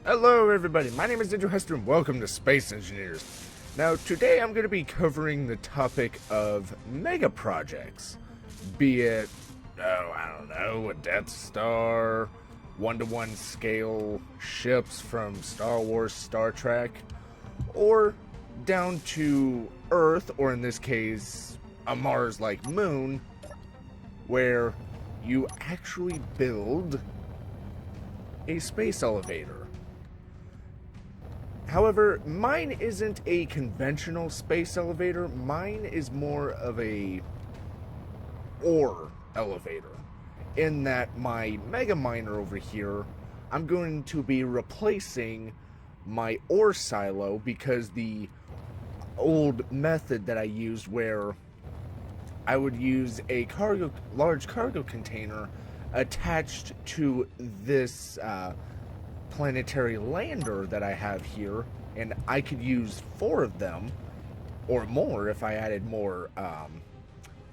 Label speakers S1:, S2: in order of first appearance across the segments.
S1: Hello everybody, my name is Andrew Hester and welcome to Space Engineers. Now today I'm going to be covering the topic of mega projects. Be it, I don't know, a Death Star, one-to-one scale ships from Star Wars, Star Trek, or down to Earth, or in this case, a Mars-like moon, where you actually build a space elevator. However, mine isn't a conventional space elevator. Mine is more of a ore elevator. In that my mega miner over here, I'm going to be replacing my ore silo because the old method that I used where I would use a large cargo container attached to this planetary lander that I have here, and I could use 4 of them or more if I added more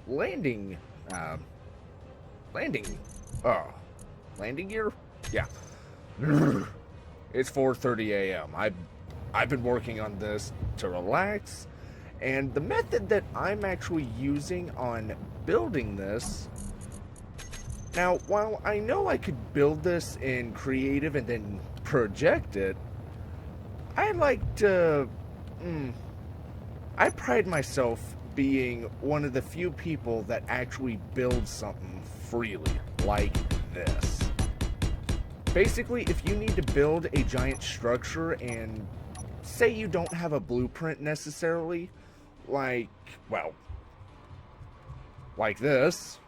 S1: landing gear. Yeah. It's 4:30 a.m. I've been working on this to relax, and the method that I'm actually using on building this. Now, while I know I could build this in creative and then project it, I like to... I pride myself being one of the few people that actually build something freely, like this. Basically, if you need to build a giant structure and say you don't have a blueprint necessarily, like this.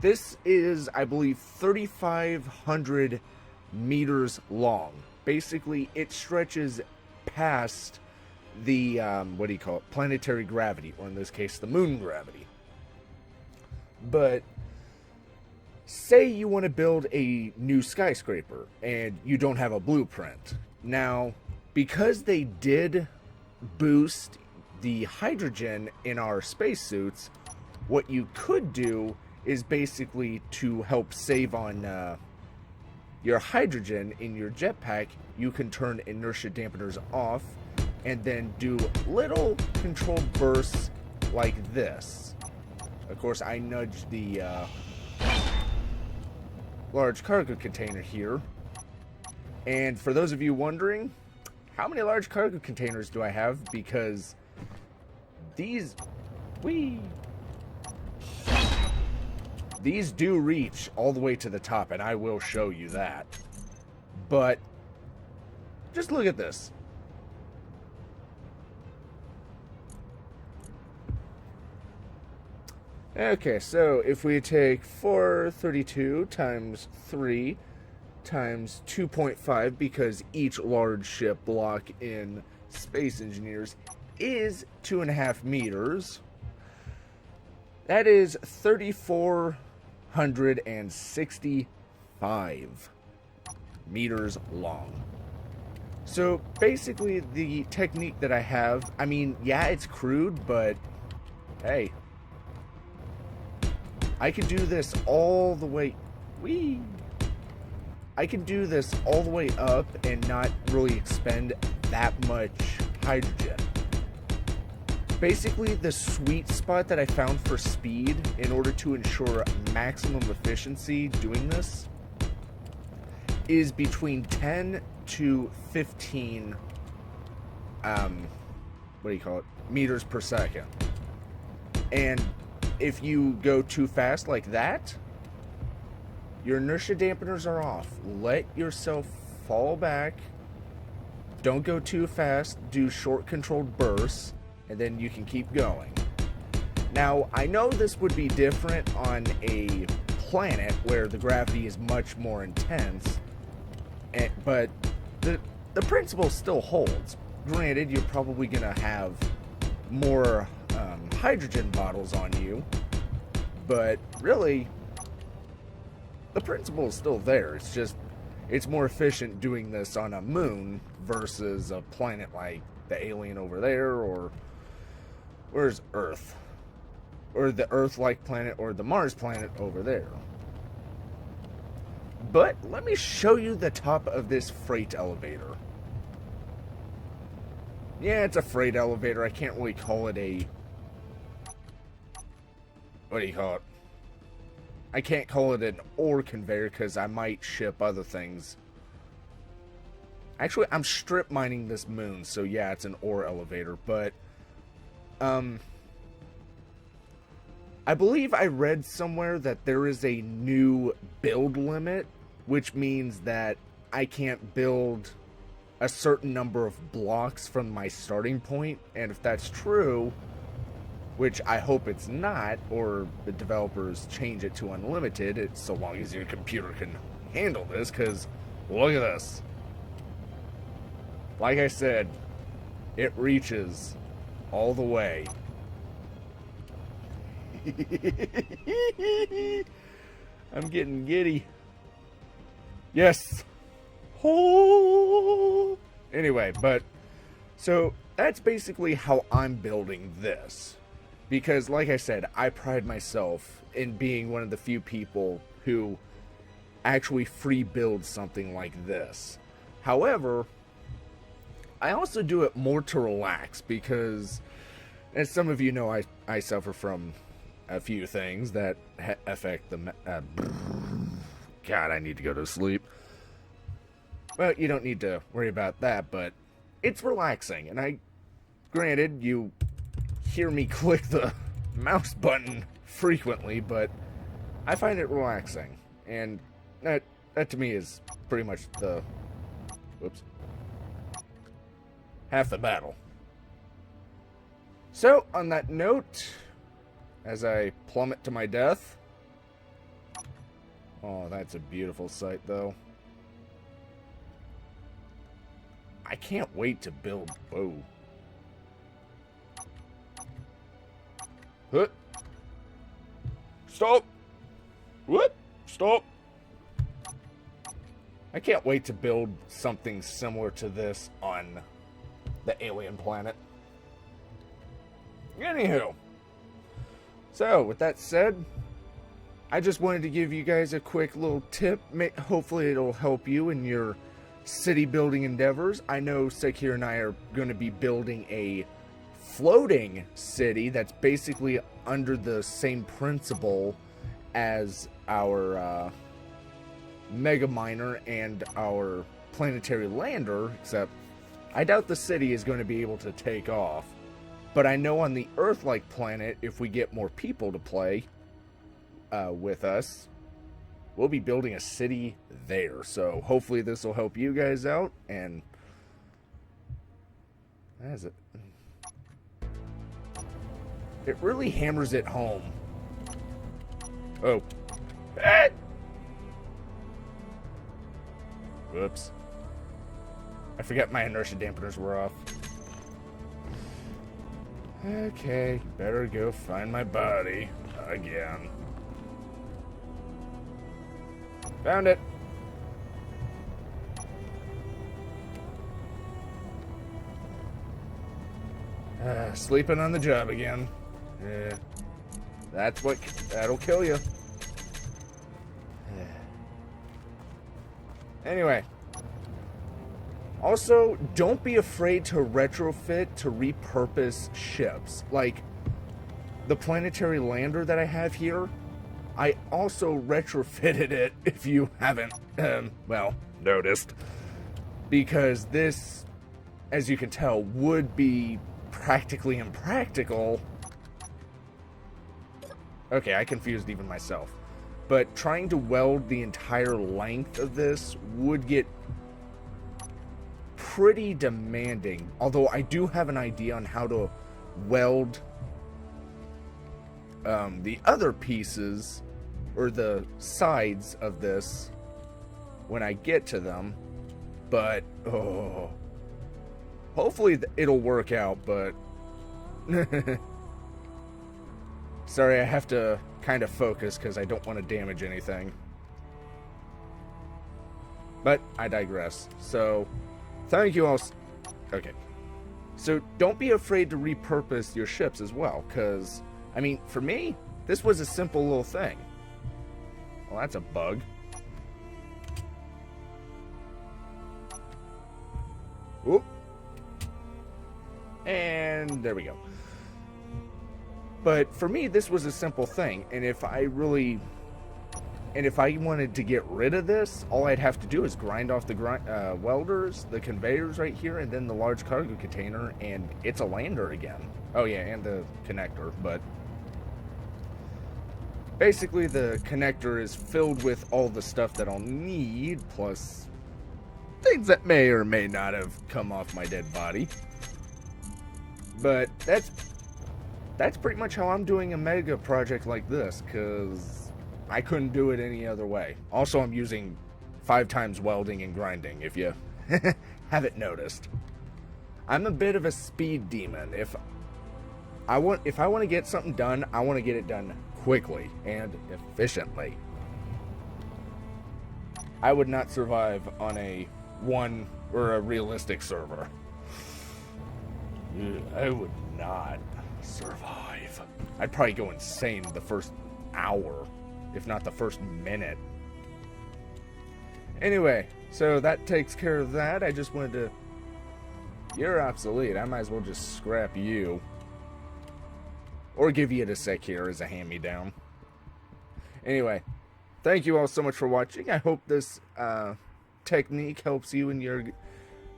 S1: This is, I believe, 3,500 meters long. Basically, it stretches past the, planetary gravity, or in this case, the moon gravity. But, say you want to build a new skyscraper, and you don't have a blueprint. Now, because they did boost the hydrogen in our spacesuits, what you could do is basically to help save on your hydrogen in your jetpack, you can turn inertia dampeners off and then do little controlled bursts like this. Of course, I nudged the large cargo container here. And for those of you wondering, how many large cargo containers do I have? Because these do reach all the way to the top, and I will show you that. But just look at this. Okay, so if we take 432 times 3 times 2.5, because each large ship block in Space Engineers is 2.5 meters, that is 3,465 meters long. So basically the technique that I have, I mean, yeah, it's crude, but hey, I could do this all the way. I could do this all the way up and not really expend that much hydrogen. Basically, the sweet spot that I found for speed in order to ensure maximum efficiency doing this is between 10 to 15 meters per second. And if you go too fast like that, your inertia dampeners are off. Let yourself fall back. Don't go too fast. Do short controlled bursts, and then you can keep going. Now, I know this would be different on a planet where the gravity is much more intense, but the principle still holds. Granted, you're probably going to have more hydrogen bottles on you, but really, the principle is still there. It's just, it's more efficient doing this on a moon versus a planet like the alien over there, or where's Earth? Or the Earth-like planet, or the Mars planet over there. But let me show you the top of this freight elevator. Yeah, it's a freight elevator. I can't really call it a... What do you call it? I can't call it an ore conveyor because I might ship other things. Actually, I'm strip mining this moon, so yeah, it's an ore elevator. But, I believe I read somewhere that there is a new build limit, which means that I can't build a certain number of blocks from my starting point. And if that's true, which I hope it's not, or the developers change it to unlimited, it's so long as your computer can handle this, because look at this. Like I said, it reaches all the way. I'm getting giddy. Yes. Oh. Anyway, but so that's basically how I'm building this. Because like I said, I pride myself in being one of the few people who actually free build something like this. However, I also do it more to relax because, as some of you know, I suffer from a few things that affect the... God, I need to go to sleep. Well, you don't need to worry about that, but it's relaxing. And granted, you hear me click the mouse button frequently, but I find it relaxing. And that to me is pretty much the... Whoops. Half the battle. So, on that note, as I plummet to my death... Oh, that's a beautiful sight, though. I can't wait to build... Whoa. Huh. Stop! What? Stop! I can't wait to build something similar to this on the alien planet. Anywho. So, with that said, I just wanted to give you guys a quick little tip. Hopefully it'll help you in your city building endeavors. I know Sekir and I are going to be building a floating city that's basically under the same principle as our mega miner and our planetary lander, except I doubt the city is going to be able to take off. But I know on the Earth-like planet, if we get more people to play with us, we'll be building a city there. So hopefully this will help you guys out. And that is it. It really hammers it home. Oh. Ah! Whoops. I forgot my inertia dampeners were off. Okay, better go find my body again. Found it. Sleeping on the job again. Yeah. That'll kill you. Anyway. Also, don't be afraid to retrofit to repurpose ships. Like, the planetary lander that I have here, I also retrofitted it, if you haven't, well, noticed. Because this, as you can tell, would be practically impractical. Okay, I confused even myself. But trying to weld the entire length of this would get pretty demanding. Although I do have an idea on how to weld the other pieces, or the sides of this, when I get to them. But, oh... hopefully it'll work out, but... Sorry, I have to kind of focus because I don't want to damage anything. But I digress. So, thank you all. Okay. So, don't be afraid to repurpose your ships as well, because, I mean, for me, this was a simple little thing. Well, that's a bug. Oop. And there we go. But for me, this was a simple thing. And if I wanted to get rid of this, all I'd have to do is grind off the welders, the conveyors right here, and then the large cargo container, and it's a lander again. Oh yeah, and the connector, but basically the connector is filled with all the stuff that I'll need, plus things that may or may not have come off my dead body. But that's pretty much how I'm doing a mega project like this, because I couldn't do it any other way. Also, I'm using 5 times welding and grinding, if you haven't noticed. I'm a bit of a speed demon. If I want to get something done, I want to get it done quickly and efficiently. I would not survive on a realistic server. I would not survive. I'd probably go insane the first hour, if not the first minute. Anyway, so that takes care of that. I just wanted to... You're obsolete. I might as well just scrap you. Or give you the sec here as a hand-me-down. Anyway, thank you all so much for watching. I hope this technique helps you in your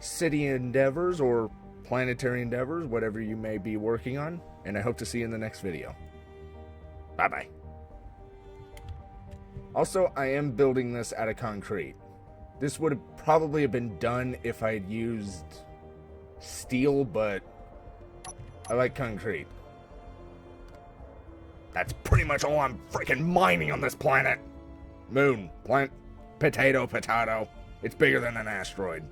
S1: city endeavors or planetary endeavors, whatever you may be working on. And I hope to see you in the next video. Bye-bye. Also, I am building this out of concrete. This would have probably have been done if I'd used steel, but I like concrete. That's pretty much all I'm freaking mining on this planet. Moon, plant, potato, potato. It's bigger than an asteroid.